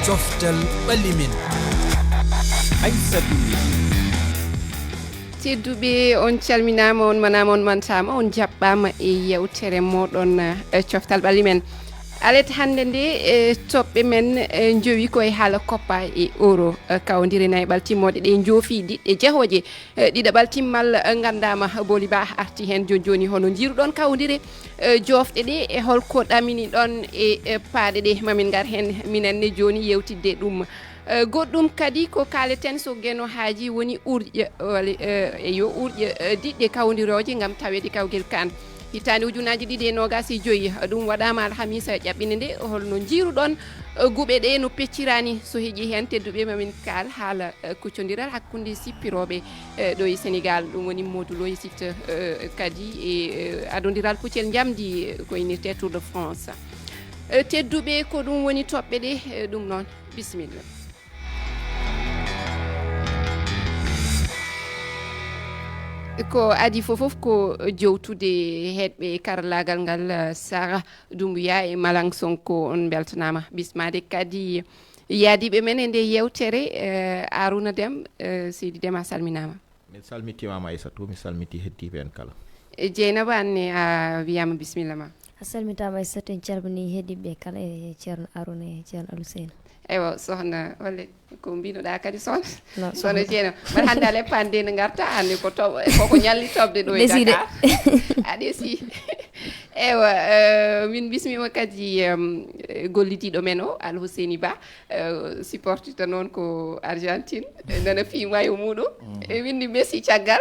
coftal ɓallimen Aissatou tedduɓe on calminama on manama on mantama on jaɓɓama e yewtere moɗon coftal ɓallimen alet hande nde toɓɓe men jowi koye haala koppa e euro kawdiri nayi timmode ɗe joofi ɗiɗɗe jeehoje ɗiɗaɓal timmal gandama booli ba arti hen joni hono jiruɗon kawdiri jofɗe ɗe e holko ɗamini ɗon e paaɗe ɗe mamin gar hen minenne joni yewtidde ɗum goɗɗum kadi ko kaleten so gueno haaji woni urƴe yo urƴe diɗɗe kawdiroje gam tawede kawguel kan hitande ujunaji ɗiɗi e nogas e joyyi ɗum waɗama alhamisa ƴaɓɓinde nde holno jiruɗon guuɓe ɗe no peccirani so heeƴi hen tedduɓe mamin kal haala kuccodiral hakkude sippiroɓe ɗo e Sénégal ɗum woni modulo e site kadi e adodiral puccel jamdi ko inirte Tour de France tedduɓe ko ɗum woni toɓɓe ɗe ɗum noon bisimilla ko adi fofof ko jowtude heɗɓe karallagal ngal Sara Doumbouya e Malang Sonko on beltanama bismade kadi yaadiɓe men e nde yewtere Arouna Déme Seydi Déme a salminama mi salmitimama Aissatou mi salmiti heddiɓe en kala Dieynaba anne a wiyama bisimilla ma a salmitama Aissatou en calmini heddiɓe kala e ceerno Arouna e ceerno Alou Seyna eywa sohna walle ko mbinoɗa kadi sohna Dieynaba mbaɗa hannde a leppande nde garta anne koko ñalli tobde ɗo e Dakar a ɗeesi eywa min bismima kadi gollidiɗo men o Alhousseyni Ba supportita noon ko Argentine nana fi mayo muɗum e windi Messi caggal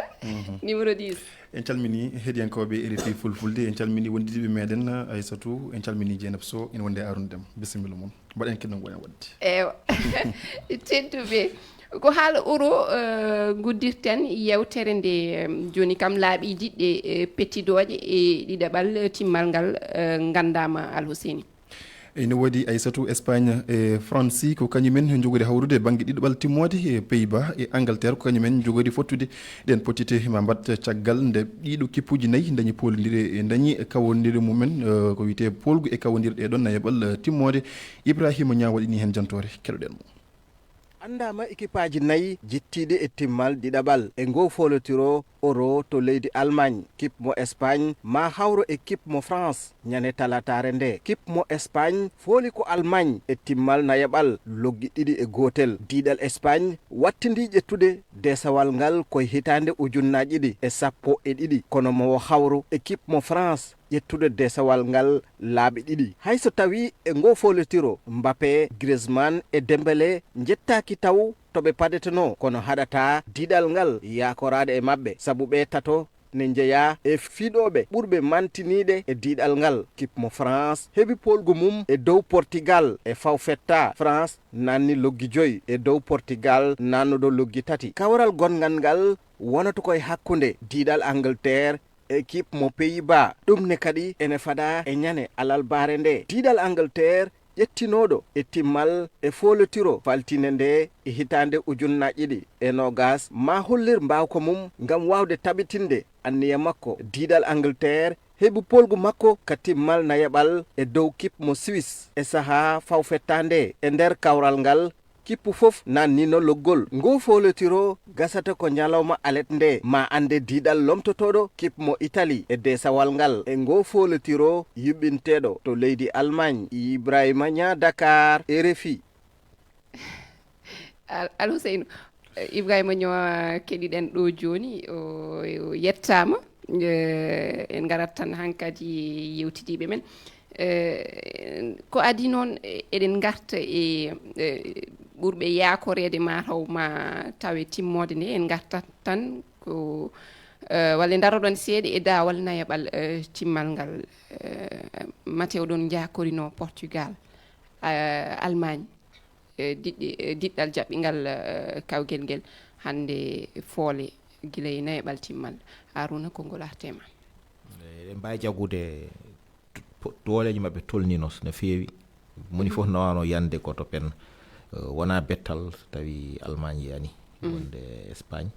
numéro 10 en calmini heɗiyankoɓe RFI fulfulde en calmini wondidiɓe meɗen Aissatou en calmini Dieynaba Sow en wonde Arouna Déme bisimilla moon mbaɗen keddo gonen wadde eywa tedduɓe ko haala euro guddirten yewtere nde joni kam laaɓi diɗɗe pettidoje e ɗiɗaɓal timmal ngal gandama Alhousseyni ene waɗi Aissatou Espagne e France ko kañumen jogori hawrude banggue ɗiɗaɓal timmode e Pays-Bas e Angleterre ko kañumen jogori fottude ɗen potite ma mbatta caggal nde ɗiɗo kippuji nayyi dañi polodire e dañi kawodire mumen ko wiyete polgu e kawodirɗe ɗon nayaɓal timmode Ibrahima Niang waɗini hen jantore keɗoɗen mo andama équipe aji nayyi jittiɗe e timmal ɗiɗaɓal e go folotiro euro to leydi Allemagne kip mo Espagne ma hawro e kip mo France ñane talatare nde kip mo Espagne fooli ko Allemagne e timmal nayaɓal loggi ɗiɗi e gotel diɗal Espagne wattidi ƴettude desawal ngal koye hitande ujunnaji ɗiɗi e sappo e ɗiɗi kono mo hawro e kip mo France ƴettude desawal ngal laaɓi ɗiɗi hayso tawi e go folotiro Mbappé Griezmann e Dembélé jettaki taw toɓe padeteno kono haɗata diɗal ngal yakorade e mabɓe saabu ɓe tato ne jeeya e fiɗoɓe ɓurɓe mantiniɗe e diɗal ngal kip mo France heeɓi polgu mum e dow Portugal e fawfetta France nanni loggi joyyi e dow Portugal nannuɗo loggi tati kawral gongal ngal wonata koye hakkude diɗal Angleterre équipe mo Pays-Bas ɗum ne kadi ene fada e ñane alalbare nde diɗal Angleterre ƴettinoɗo e timmal e folotiro faltine nde e hitande ujunnaji ɗiɗi e nogas ma hollir mbawko mum gam wawde tabitinde anniya makko diɗal Angleterre heeɓi polgu makko ka timmal nayaɓal e dow kip mo Suisse e saaha fawfettande e nder kawral ngal kippu fof nannino loggol ngo folotiro gasata ko ñalawma alet nde ma ande diɗal lomtotoɗo kip mo Italie e desawal ngal e ngo folotiro yuɓɓinteɗo to leydi Allemagne Ibrahima Niang Dakar RFI Alhousseyni Ibrahima Niang keɗiɗen ɗo joni o yettama en garat tan hankkadi yewtidiɓe men ko adi noon eɗen garta e ɓurɓe yakorede mataw ma tawe timmode nde en gartat tan ko walla daroɗon seeɗa e dawal nayaɓal timmal ngal Matteo ɗon jakorino Portugal Allemagne diɗɗal jaɓɓingal kawguel nguel hande foole guila e nayaɓal timmal Arouna konngol artema eɗen mbawi jaggude doleji mabɓe tolninos no feewi moni fof nawano yande koto pen wona bettal tawi Allemagne yani wonde Espagne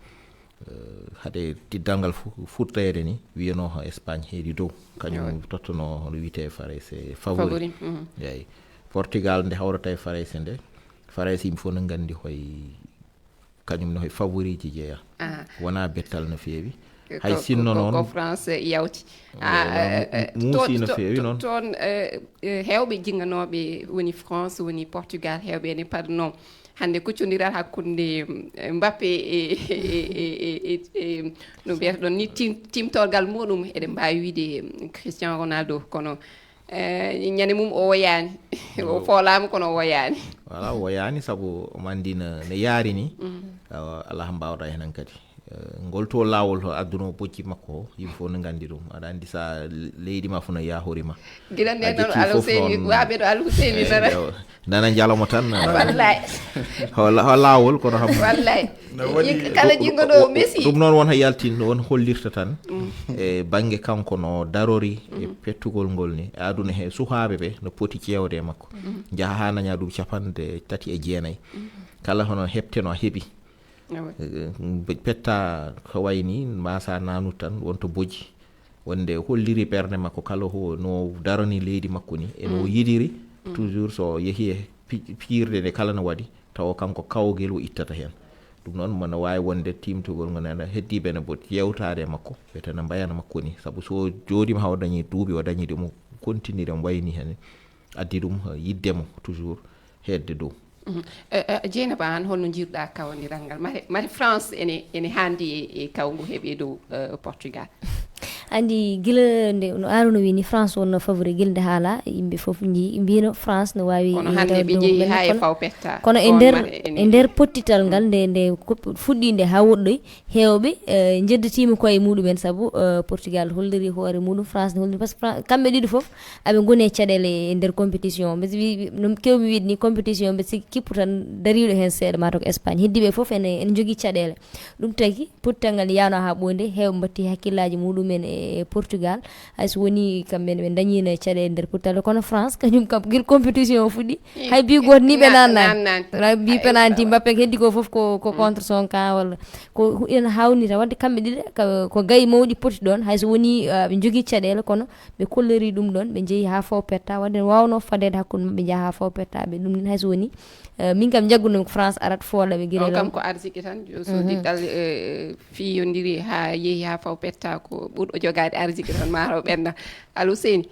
haɗe tiddal ngal furtayede ni wiyano Espagne heedi dow kañum tottono no wiyete Faranse favori yeyi Portugal nde hawrata e Faranse nde France yimɓe fof no nganndi hoye kañum ne hoye favori ji jeeya wona bettal no feewi hay sinno noon ko France yawti muusi no feewi noon toon heewɓe jinganooɓe woni France woni Portugal heewɓe ene paɗa noon hannde kuccodiral hakkunde Mbappé e no mbiyata ɗon ni timtorgal muɗum eɗen mbawi wiide Cristiano Ronaldo kono ñande mum o woyani o foolama kono o woyani voilà o woyani saabu mandi no yaari ni ala mbawɗa henen kadi ngol to lawol to adduno bocci makko o yimɓe fof no nganndi ɗum aɗa anndi sa leydi ma fof no yahorima gila nden noon Alhousseyni waɓe ɗo Alhousseyni nana jalamo tan wallay ho lawol kono ham wallay kala jingoɗo Messi ɗum noon won ha yaltin won hollirta tan e banggue kanko no darori e pettugol ngol ni e aduna he suhaaɓe ɓe no poti ƴewde e makko jaaha ha naña ɗum 39 kala hono heɓte no heeɓi petta ko wayni masa nanu tan wonto boji wonde holliri ɓerde makko kala ho no darani leydi makko ni eno yidiri toujours so yeehi e piirde nde kala no waɗi taw kanko kawgel o ittata hen ɗum noon mono wawi wonde timtugol ngo nana heddiɓe ne bot yewtade makko wiyeteno mbayana makko ni saabu so jooɗima haw dañi duuɓi o dañi ɗum continuer mo wayni hen addi ɗum yiddemo toujours hedde dow Dieynaba an holno jiiruɗa kawodiral ngal mate France ene handi e kawgu heeɓe dow Portugal andi gila nde no Arouna wi ni France wonno favori gilde haala yimɓe fof mbino France no wawi kono hande ɓe jeehi ha e faw petta kono e nder pottital ngal nde fuɗɗi nde ha woɗɗoy heewɓe jeddatima koye muɗumen saabu Portugal holliri hoore muɗum France ne holliri par ce que kamɓe ɗiɗi fof aɓe goni e caɗele e nder compétition mbi wi no kewmi wiide ni compétition mbe siki kippu tan dariɗo hen seeɗa mataw ko Espagne heddiɓe fof ene jogui caɗele ɗum tagi pottital ngal yano ha ɓoynde heewɓe batti hakkillaji muɗumen e Portugal hayso woni kamɓe ɓe dañino caɗele nder pottital kono France kañum kam guel compétition o fuɗɗi hay bi goto ni ɓe nannani bi penalty Mbappé heddi ko fof ko contre son camp walla ko ina hawnita wadde kamɓe ɗiɗi ko gayi mawɗi poti ɗon hayso woni ɓe jogui caɗele kono ɓe kollori ɗum ɗon ɓe jeehi ha faw petta wadde wawno fadede hakkude mabɓe jaaha ha faw pettaɓe ɗum nin hayso woni min kam jaggunumi ko France arat foolaɓe guila kam ko arsiki tan so diɗɗal fiyodiri ha yeehi ha faw petta ko ɓurɗo jogade arsiki tan mataw ɓenda Alhousseyni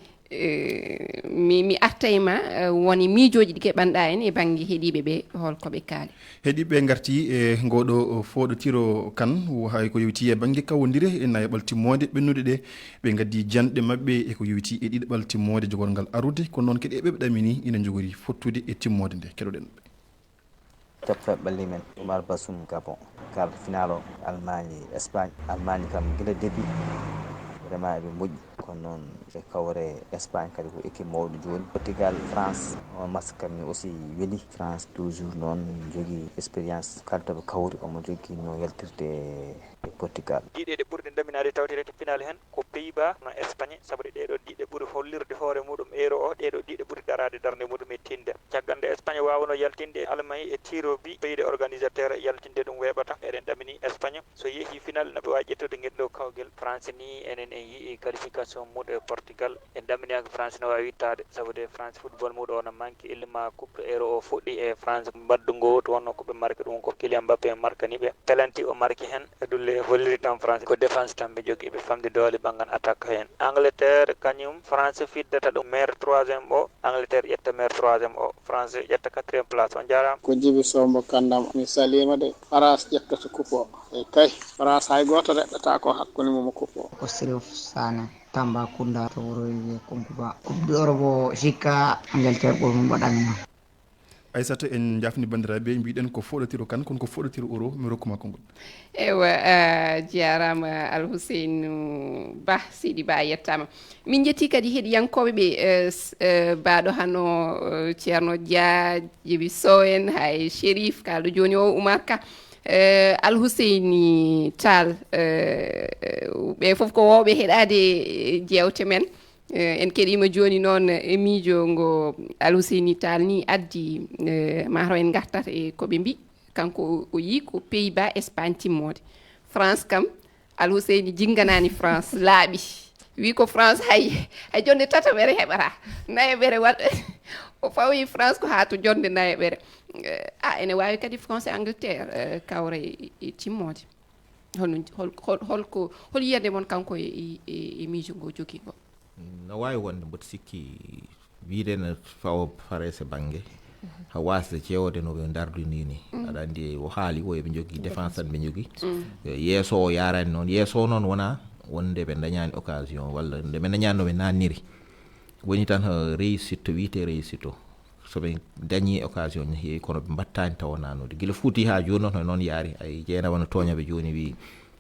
mi arta e ma woni miijoji ɗi keɓanɗa en e banggue heeɗiɓe ɓe holkoɓe kaali heeɗiɓe garti e ngoɗo foɗotiro kan hay ko yewti e banggue kawodire e nayaɓal timmode ɓennude ɗe ɓe gaddi janɗe mabɓe eko yewti e ɗiɗaɓal timmode jogorgal ngal arude kono noon kadi eɓe ɗamini ina jogori fottude e timmode nde keɗoɗen toppe ɓalli men Oumar Bassoum Gabon quart final o Allemagne Espagne Allemagne kam guila début vraiment eɓe moƴƴi kono noon e kawre Espagne kadi ko équipe mawɗo joni Portugal France on match kam aussi weeli France toujours noon jogui expérience kaltoɓe kawri omo jogui no yaltirde e Portugal ɗiɗe ɗe ɓurɗe daminade tawtire to final hen ko Pays-Bas no Espagne saabu ɗeɗo ɗiɗe ɓuuri hollirde hoore muɗum euro o ɗeɗo ɗiɗe ɓuuri darade darde muɗum e tinde caggal nde Espagne wawano yaltinde Allemagne e tiro bi pays de organisateur yaltinde ɗum weeɓata eɗen ɗamini Espagne so yeehi final naɓe wawi ƴettude guel ɗo kawguel France ni enen en yii qualification muɗum e Portugal en ɗaminaki France no wawi wittade saabu de France football muɗum ono manque illema coupe euro o fuɗɗi e France mbaddugo to wonno koɓe marque ɗum ko Kylian Mbappé marquaniɓe pelanti o marque hen e dulle holliri tan France ko défense tan ɓe jogui ɓe famde doole banggan attaque hen Angleterre kañum France fiddata ɗum maire 3e o Angleterre ƴetta maire 3e o France ƴetta 4e place on jarama ko Djiby Sombo Kandama mi salima de France ƴettata coupe o e kay France hay goto reɗɗata ko hakkude mum coupe o ko Sirif Sané Tambacounda to wuro wiye Konkuba coupe d'Europe o hikka Angleterre ɓurmum waɗanima Aissata en jafni bandiraɓe mbiɗen ko foɗotiro kan kono ko foɗotiro euro mi rokkuma konngol ewa jarama Alhousseyni Ba Sidi Ba yettama min jetti kadi heeɗiyankoɓe ɓe baɗo hano ceerno Dia Djiby Sow en hay Chérif kalɗo joni o Oumar Ka Alhousseyni Tall ɓe foof ko wowɓe heeɗade jewte men en keɗima joni noon e miijo ngo Alhousseyni Tall ni addi mataw en gartat e koɓe mbi kanko o yi ko Pays-Bas Espagne timmode France kam Alhousseyni jingganani France laaɓi wi ko France hay jonde tataɓere heɓata nayaɓere waɗ o fawi France ko ha to jonde nayaɓere ene wawi kadi France et Angleterre kawra e timmode hol yiyande mon kanko e miijo ngo jogui ngo no wawi wonde mboɗo sikki wiide no fawo farese banggue ha wasde jewde no ɓe dardini ni aɗa andi o haali o eɓe jogui défense tan ɓe jogui yeeso o yarani noon yeeso noon wona wonde ɓe dañani occasion walla nde ɓe dañani no ɓe nanniri woni tan réussite wiyete réussite o soɓe dañi occasion ne heewi kono ɓe mbattani taw nanude guila fuuti ha joni noon noon yaari ay jeenaba no toñaɓe joni wi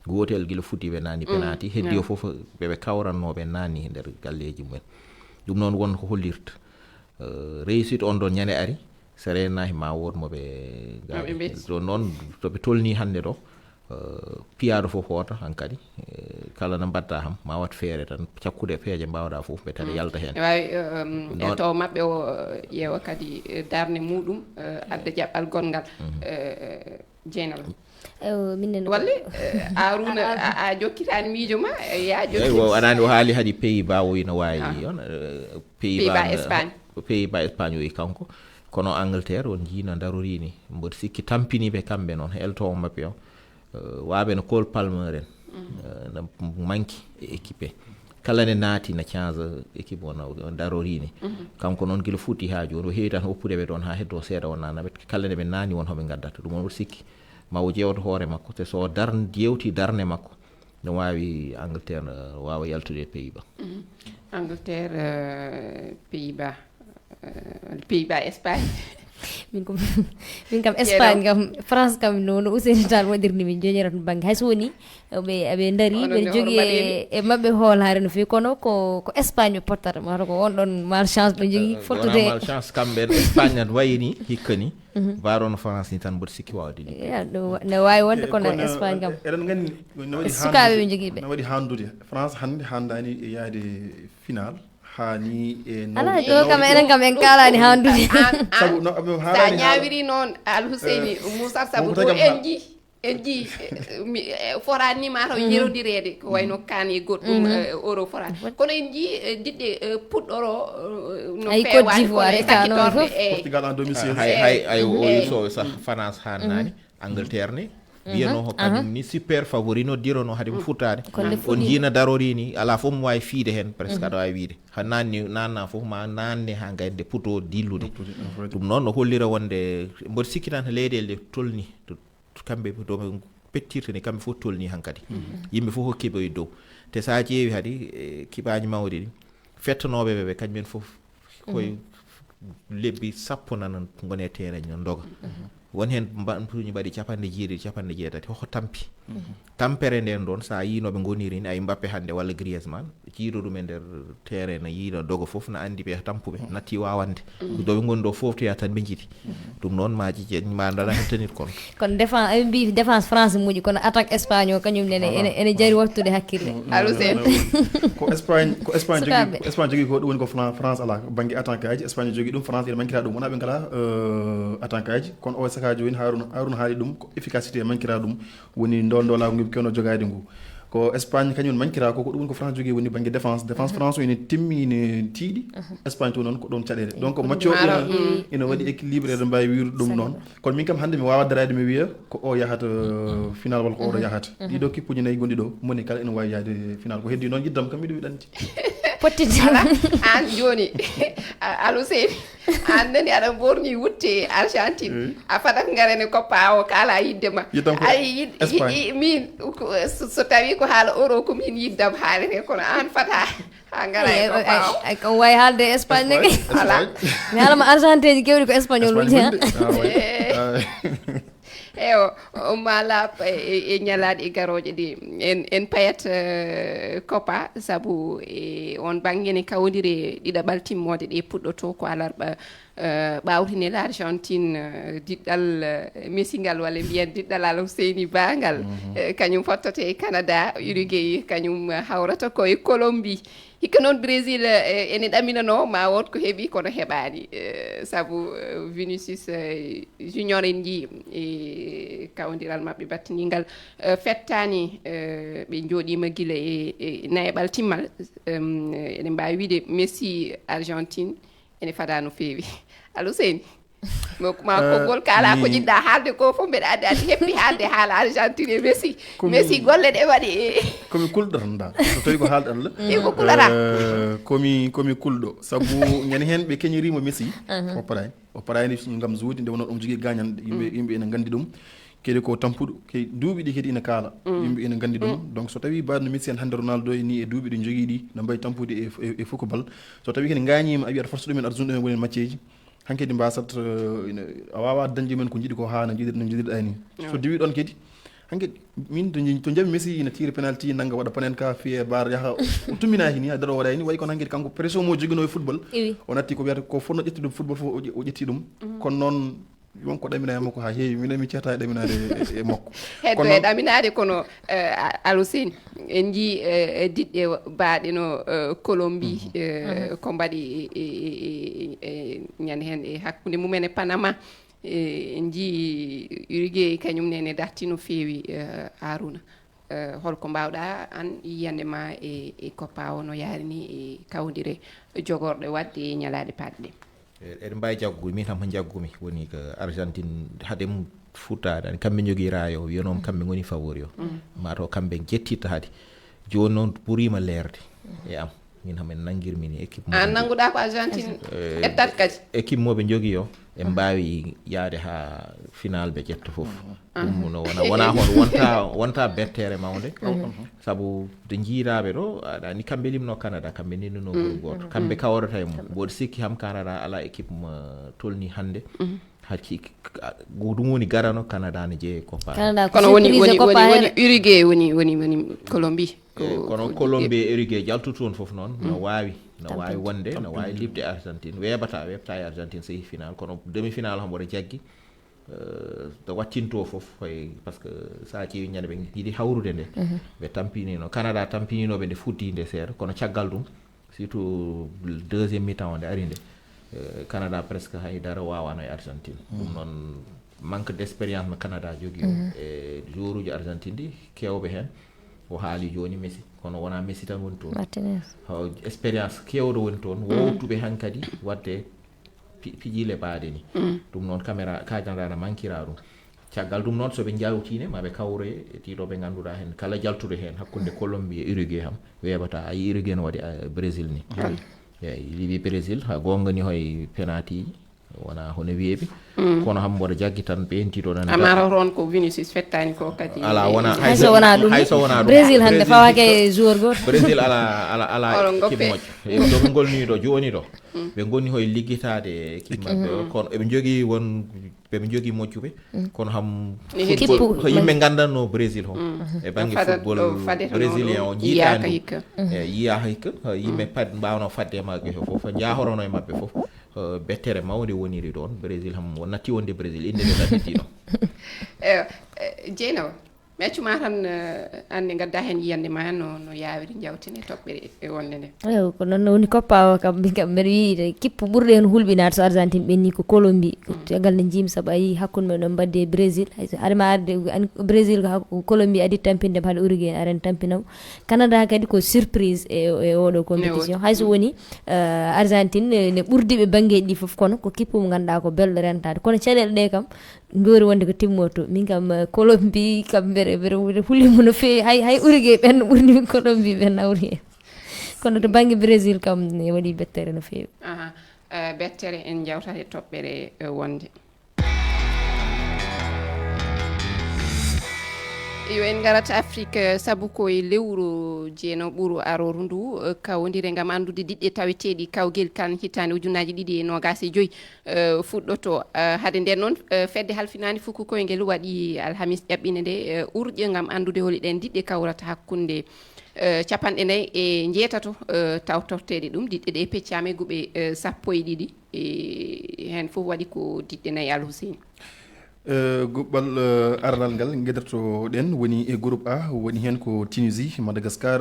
gotel guila fuuti ɓe nanni penalty heddi o foof ɓeɓe kawrannoɓe nanni e nder galleji mumen ɗum noon won ko hollirta réussite on ɗon ñande ari so renaki ma wod moɓe ɗon noon toɓe tolni hande ɗo piyaɗo fof hoota hankkadi kala no mbatta ham ma wat feere tan cakkude peeje mbawɗa fof ɓe tata yalta hen wawi taw mabɓe o ƴeewa kadi darde muɗum adda jaɓɓal gongal jeenal minen walle Arouna a jokkitani miijo ma ya jokki anani o haali haadi Pays-Bas o wino wawi on Pays-Bas Espagne Pays-Bas Espagne o wi kanko kono Angleterre on jiino darorini mboɗo sikki tampiniɓe kamɓe noon elto mabɓe o waaɓe no Cole Palmer en no manki e équipe kala ne naati no change équipe o darorini kanko noon guila fuuti ha joni o heewi tan hoppude ɓe ɗon ha heddo seeɗa o nanaɓe kala ne ɓe naani won hoɓe gaddata ɗum on woto sikki ma o ƴewta hoore makko te so jewti darne makko no wawi Angleterre wawa yaltude e Pays-Bas Angleterre Pays-Bas Espagne min kam Espagne kam France kam no Ousseynou Tall waɗirni min joñira to banggue hayso woni ɓe daari ɓeɗe jogui e mabɓe hoolare no fewi kono ko Espagne ɓe pottata mata ko on ɗon malchance ɓe jogui fottude malchance kamɓe Espagne an wayini hikka ni mbaɗo no France ni tan mboɗo sikki wawde ni no wawi wonde kono Espagne kam eɗen gandi sukaɓe ɓe jogui ɓe no waɗi handude France hande handani e yaade final hani e ala ɗo kam enen kam en kalani handude sabu sa ñawiri noon Alhousseyni Moussa sabu to en ji forani ma taw yerodirede ko wayno kan e goɗɗum euro forani kono en ji diɗɗe puɗɗoro no feewani Portugal en 2016 hay o so sa France hannani Angleterre ni wiyano ko kañum ni super favori no dirono hade mo futtade on jiina darori ni ala fof mo wawi fiide hen presque aɗa wawi wiide ha nanni nanna fof ma nanne ha gayde puto dillude ɗum noon no hollira wonde mboɗo sikki tan leyɗele tolni kamɓe ɗo pettirta ni kamɓe fof tolni hankkadi yimɓe fof hokkiɓe e dow te sa ƴeewi haadi kibaji mawɗi ɗi fettanoɓe ɓe kañumen fof koye lebbi sappo nan gone terrain no doga won hen mbaɗtuji mbaɗi capanɗe jeetati hoko tampi tampere nden ɗon sa yinoɓe goniri ni ay Mbappé hande walla Griezmann jiiɗo ɗum e nder terrain no yiino doga foof no andi ɓe tampuɓe natti wawande doɓe goni ɗo foof toya tan ɓe jiiti ɗum noon ma jije ma daɗa hettanit kono défense eɓe mbi défense France moƴƴi kono attaque Espagne o kañum nene ene jari wattude hakkille ko Espagne jogui ko ɗum woni ko France ala banggue attaque aji Espagne jogui ɗum France ene mankira ɗum wona ɓe ngala attaque aji kono o saka joni Harouna haali ɗum ko efficacité mankira ɗum woni ndolndolago ngu kewno jogade ngu ko Espagne kañum mankira ko ɗum ko France jogui woni banggue défense France o ene timmi ene tiiɗi Espagne to noon ko ɗon caɗele donc match o ene waɗi équilibre eɗen mbawi wirude ɗum noon kono min kam hande mi wawa darade mi wiya ko o yahata final walla ko oɗo yahata ɗiɗo kippuji nayyi gonɗi ɗo moni kala ene wawi yaade final ko heddi noon yiddam kam miɗo wiɗanti pottitala an joni Alhousseyni an nani aɗa borni wutte Argentine a fadat garene koppa o kala yidde ma ay min so tawi ko haala euro ko min yiddam haalete kono an fata ha gara e koppa ay kam way haalde Espagne nege ala mi haalama Argentine ji kewɗi ko espagnol wutte eyo mala e ñalaɗe e garoje ɗi en payat koppa saabu on banggene kawdiri ɗiɗaɓal timmode ɗe puɗɗoto ko alarɓa ɓawtine l'Argentine diɗɗal Messi ngal walla mbiyen diɗɗal Alhousseyni bangal kañum fottote e Canada Uruguay kañum hawrata koye Colombie hikka noon Brésil ene ɗaminano ma wot ko heeɓi kono heɓani saabu Vinicius Junior en ji e kawdiral mabɓe battinigal fettani ɓe jooɗima guila e nayaɓal timmal ene mbawi wiide Messi Argentine ene fada no feewi Alhousseyni ma konngol kala ko jiɗɗa haalde ko fof mbeɗa andi andi heppi haalde haala Argentine e Messi golle ɗe waɗi komi kulɗo tan da so tawi ko haalɗo Allah ko kulata komi kulɗo sabu ñande hen ɓe keñirimo Messi o parani ngam zuudi nde wono ɗum jogui gagnande yimɓe ene gandi ɗum kedi ko tampuɗo ke duuɓi ɗi kadi ina kaala yimɓe ene gandi ɗum donc so tawi mbaɗno Messi en hannde Ronaldo ni e duuɓi ɗi jogui ɗi no mbawi tampude e football so tawi kadi gañima a wi aɗa force ɗumen aɗa zunɗo men gonen macceji hankkadi mbasat a wawa dañde men ko jiiɗi ko ha no jiɗirɗa ni so diwi ɗon kadi hankkadi min to jaami Messi ina tire penalty nanga waɗa panen ka fiye bar yaha o tumminaki ni ha daɗo waɗa ni wayi kono hankkadi kanko pression mo joguino e football o natti ko wiyata ko fonno ƴetti ɗum football fof o ƴetti ɗum kono noon wonko ɗaminayama ko ha heewi minen mi ceeta e ɗaminade e makko heddo e ɗaminade kono Alusine en jii diɗɗe baaɗe no Colombie ko mbaɗi ñande hen e hakkude mumen e Panama en jii Uruguay kañum nene darti no feewi Haruna holko mbawɗa an yiyande ma e Copa o no yarini e kawdire jogorɗe wadde e ñalade paɗɗe ɗe eɗen mbawi jaggude min kam ko jaggumi woni ko Argentine haade mum futtade ani kamɓe jogui rayo wiyanom kamɓe goni favori o mato kamɓe jettitta haade joni noon ɓuurima leerde e am min hamen nanguirmini équipe an nanguɗa ko Argentine ettat kadi équipe moɓe jogui o ɓe mbawi yaade ha final ɓe ƴetta foof ɗum no wona hon wonta bettere mawde saabu de jiiraɓe ɗo aɗani kamɓe limno Canada kamɓe ninnuno goto kamɓe kawrata e mum mboɗo sikki ham Canada ala équipe ma tolni hande hakki ɗum woni garano Canada ne jeeye Copa kono woni Uruguay woni Colombie kono Colombie e Uruguay jaltutu toon foof noon no wawi wonde no wawi libde Argentine webta e Argentine so yeehi final kono demi final ham mboɗo jaggi to wattinto foof koye par ce que sa ƴeewi ñande ɓe yiiɗi hawrude nde ɓe tampinino Canada tampininoɓe nde futti nde seeɗa kono caggal ɗum surtout deuxiéme mi-temps o nde ari nde Canada presque haydara wawano e Argentine ɗum noon manque d' expérience no Canada jogui o e jour uji Argentine ɗi kewɓe hen o haali joni Messi kono wona Messi tan woni toon expérience kewɗo woni toon wowtuɓe hankkadi wadde pijile baade ni ɗum noon caméra Canada na manquira ɗum caggal ɗum noon soɓe jawtine maɓe kawre e tiɗo ɓe ganduɗa hen kala jaltuɗo hen hakkude Colombie e Uruguay ham weɓata a yi Uruguay no waɗi Brésil ni eyi liwi Brésil ha gonga ni hoye penalty ji wona hono weeɓi kono ham mboɗo jaggi tan ɓeentiɗo nan amara ron ko Vinicius fettani ko kadi ala wona hayso wona ɗum Brésil hande fawake e joueur goto Brésil ala équipe moƴƴo ɗoɓe golni ɗo joni ɗo ɓe goni hoye liggitade équipe maɓɓe kono eɓe jogui ɓeɓe jogui moƴƴuɓe kono ham football ko yimɓe gandanno Brésil o e banggue football brésilien o jiitani yiya hikka yimɓe mbawno fadde e maɓɓe foof jahorono e maɓɓe foof bettere mawde woniri ɗon Brésil ham natti wonde Brésil inde nde ɗaɗɗitino Dieynaba mi accuma tan ande gadda hen yiyande ma no yawiri jawtine toɓɓere e wonde nde eyi ko noon woni Copa o kam min kam mbeɗa wiide kippo ɓurɗo hen hulɓinade so Argentine ɓenni ko Colombie caggal nde jiimi saabu a yii hakkude men ɗon mbadde e Brésil adama arde Brésil ko Colombie adi tampinde haade Uruguay arani tampinamo Canada kadi ko surprise e oɗo compétition hayso woni Argentine ne ɓurdiɓe banggueji ɗi foof kono ko kippo mo ganduɗa ko belɗo rentade kono caɗele ɗe kam ndori wonde ko timmoto min kam Colombie kam mbeɗa hulimo no fewi hay Uruguay ɓen ɓurni min Colombie ɓen nawri hen kono to banggue Brésil kam ne waɗi bettere no fewi bettere en jawtat e toɓɓere wonde yo en garat Afrique saabu koye lewru jeeno ɓuuro aroru ndu kawdire gam andude diɗɗe taweteɗi kawguel kan hitande ujunaji 2025 fuɗɗoto haade nden noon fedde halfinani fukku koyguel waɗi alhamis ƴaɓɓine nde urƴe gam andude holi ɗen diɗɗe kawrata hakkude capanɗe nayyi e jeetato tawtorteɗe ɗum diɗɗe ɗe peccama e guuɓe 12 hen foof waɗi ko diɗɗe nayyi Alhousseyni goɓɓal aranal ngal gueɗato ɗen woni e groupe A woni hen ko Tunisie Madagascar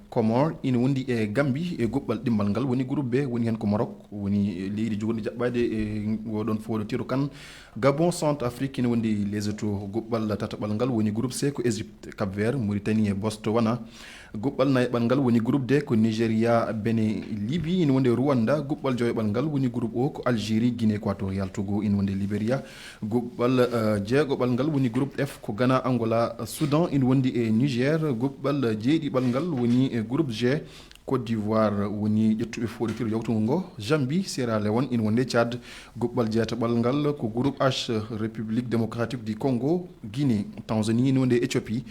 Comore ina wondi e Gambie e goɓɓal ɗimmal ngal woni groupe B woni hen ko Maroc woni leydi jogoɗi jaɓɓade e oɗon foɗotiro kan Gabon Centre Afrique ina wondi Lesotho goɓɓal tataɓal ngal woni groupe C ko Égypte Cap Vert Mauritanie e Botswana goɓɓal nayaɓal ngal woni groupe D ko Nigéria Bénin Libye ina wonde Rwanda goɓɓal joyoɓal ngal woni groupe O ko Algérie Guinée équatorial Togo ina wonde Libéria goɓɓal jeegoɓal ngal woni groupe F ko Ghana Angola Soudan ina wondi e Niger goɓɓal jeeɗiɓal ngal woni e groupe G Côte d'Ivoire woni ƴettuɓe foɗitiro yawtugo ngo Zambie Sierra Leone ina wonde Tchad goɓɓal jeetaɓal ngal ko groupe H République démocratique du Congo Guinée Tanzanie ina wonde Éthiopie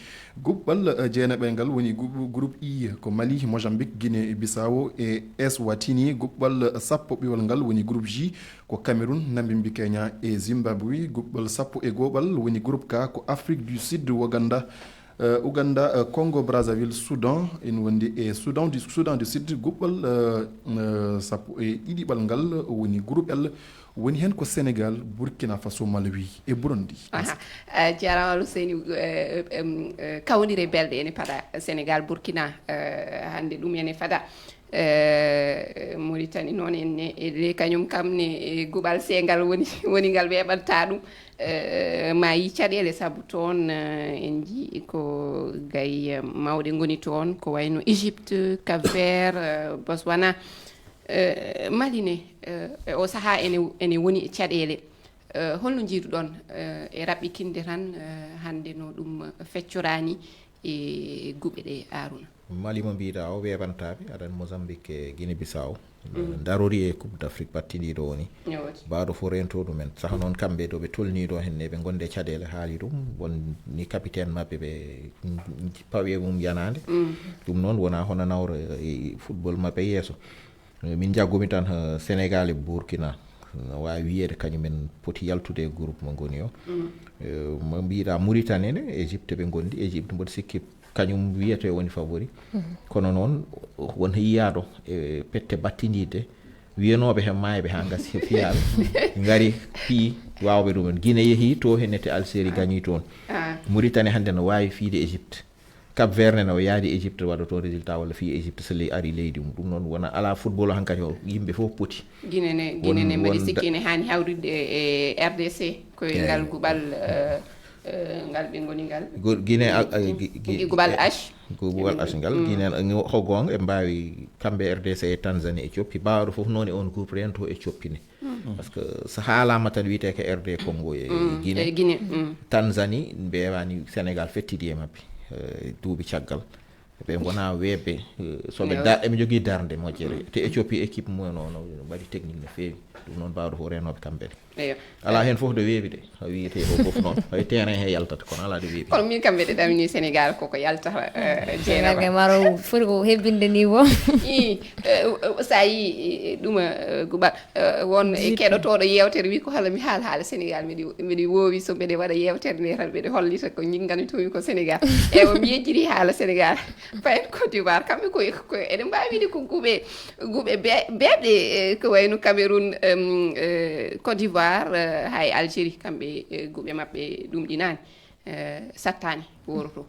goɓɓal jeenaɓe ngal woni groupe I ko Mali Mozambique Guinée Bissau e Eswatini goɓɓal sappo ɓiwal ngal woni groupe J ko Cameroun Namibie Kenya e Zimbabwe goɓɓal sappo e goɓal woni groupe K ko Afrique du Sud Ouganda Congo Brazzaville Soudan ina wondi e Soudan du Sud goɓɓal sappo e ɗiɗiɓal ngal woni groupe L woni hen ko Sénégal Burkina Faso Malawi e Burundi jarama Luseni kawdire belɗe ene paɗa Sénégal Burkina hande ɗum ene faɗa Mauritanie noon enne le kañum kam ne guɓal sengal woni ngal weɓanta ɗum ma yi caɗele saabu toon en jii ko gay mawɗe goni toon ko wayno Égypte Cap Vert Botswana Mali ne o saaha ene woni e caɗele holno jiiruɗon e raɓɓikinde tan hande no ɗum feccurani e guɓe ɗe Aruna Mali mo mbiɗa o weɓantaɓe aɗan Mozambique e Guinée Bissau darori e coupe d'Afrique battidiɗo woni mbaɗo fo rento ɗumen saha noon kamɓe ɗo ɓe tolniɗo henne ɓe gonde caɗele haali ɗum woni capitaine mabɓe ɓe pawe mum yanade ɗum noon wona hono nawra e football mabɓe yeeso min jaggumi tan Sénégal e Burkina no wawi wiyede kañumen poti yaltude e groupe mo goni o mo mbiɗa Mauritanie ne Égypte ɓe gondi Égypte mboɗo sikki kañum wiyete woni favori kono noon won yiyaɗo e pette battidide wiyanoɓe hen mayɓe ha gasi fiyaɓe gari fii wawɓe ɗumen Guinée yeehi to hennete Algérie gañi toon Mauritanie hande no wawi fiide Égypte Cap Vert ne o yaadi Égypte waɗa toon résultat walla fi Égypte so ari leydi mum ɗum noon wona ala football o hankkadi o yimɓe fof poti Guinée ne mbiɗa sikki ne hani hawride e RDC koye ngal guɓal ngal ɓe goni ngal Guinée guɓal H guɓal H ngal Guinée hogonga e mbawi kamɓe RDC e Tanzanie Éthiopie bawɗo fof noon e on groupe rento Éthiopie ne par ce que so haalama tan wiyete ko RD Congo e Guinée Tanzanie mbewani Sénégal fettidi e mabɓe duuɓi caggal ɓe gona weeɓe soɓe eɓe jogui darde moƴƴere te Éthiopie équipe mumen o no mbaɗi technique no feewi ɗum noon mbawɗo fof renoɓe kamɓe ɗe ala hen fof de weeɓi de a wiyete o fof noon hay terrain he yaltata kono ala de weeɓi kono min kamɓe ɗe ɗamini Sénégal koko yaltata jeenaɓe maro foti ko hebbinde niveau i sa yi ɗuma guɓal won e keɗotoɗo yewtere wi ko hala mi haala Sénégal mbiɗi wowi so mbeɗe waɗa yewtere nde tan mbeɗe hollita ko jingganitomi ko Sénégal e o mi yejjiri haala Sénégal fayen Côte d'Ivoire kamɓe ko eɗen mbawi wiide ko guɓe beɓɗe ko wayno Cameroun Côte d'Ivoire hay Algérie kamɓe guɓe mabɓe ɗum ɗinani sattani woroto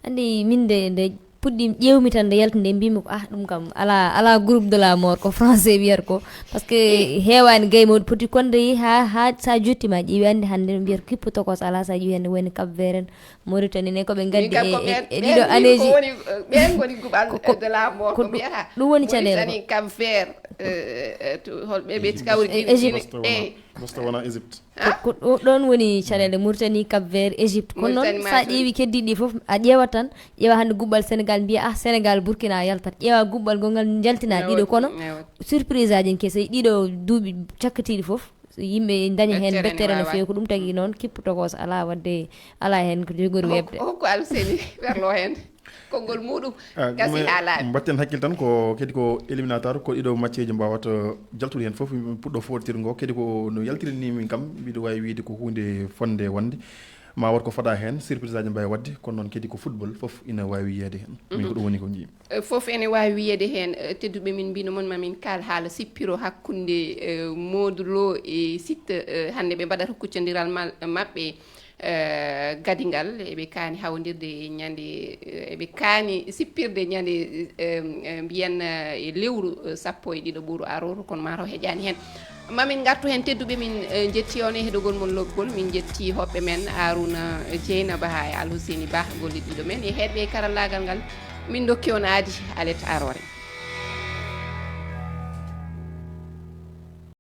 andi min nde puɗɗi ƴewmi tan nde yaltu nde mbimi ko ɗum kam ala groupe de la mort ko français wiyata ko par ce que heewani gaymawɗi poti konde ha sa jottima ƴeewi andi hande mbiyata kippo tokos ala sa ƴeewi hande woni Cap Vert en Mauritanie ne koɓe gaddi e ɗiɗo anneji ɓen goni guɓal de la mort ko mbiyata ɗum woni caɗele Cap Vert holɓe ɓe kawri Égypte Mosta wona Égypte ko ɗon woni caɗele Mauritanie Cap Vert Égypte kono noon sa ƴeewi keddiɗi foof a ƴeewat tan ƴeewa hande guɓɓal Sénégal mbiya Sénégal Burkina yaltat ƴeewa guɓɓal gongal jaltina ɗiɗo kono surprise aji keesi ɗiɗo duuɓi cakkatiɗi foof yimɓe daña hen bettere no fewi ko ɗum tagui noon kippotokos ala wadde ala hen ko jogori webde hokko Alseni werlo hen konngol muɗum gasi haalaɓe mbatten hakkille tan ko kadi ko éliminatoire ko ɗiɗo matcheji mbawata jaltude hen foof puɗɗo fotitirgo kadi ko no yaltirini min kam mbiɗo wawi wiide ko hunde fonde wonde ma wat ko fada hen surprise aji mbawi wadde kono noon kadi ko football fof ina wawi yiyede hen min ko ɗum woni ko jii fof ene wawi wiyede hen tedduɓe min mbino mon mamin kal haala sippiro hakkunde Modou Lo e Siteu hande ɓe mbaɗata kuccodiral mabɓe gadingal eɓe kaani hawdirde ñande eɓe kaani sippirde ñande mbiyen e lewru 12 ɓuuru aroru kono mataw heƴani hen mamin gartu hen tedduɓe min jetti on e heɗogol mon loggol min jetti hoɓɓe men Arouna Dieynaba ha e Alhousseni Ba golliɗiɗo men e heɗɓe karallagal ngal min dokki on aadi Alet Arore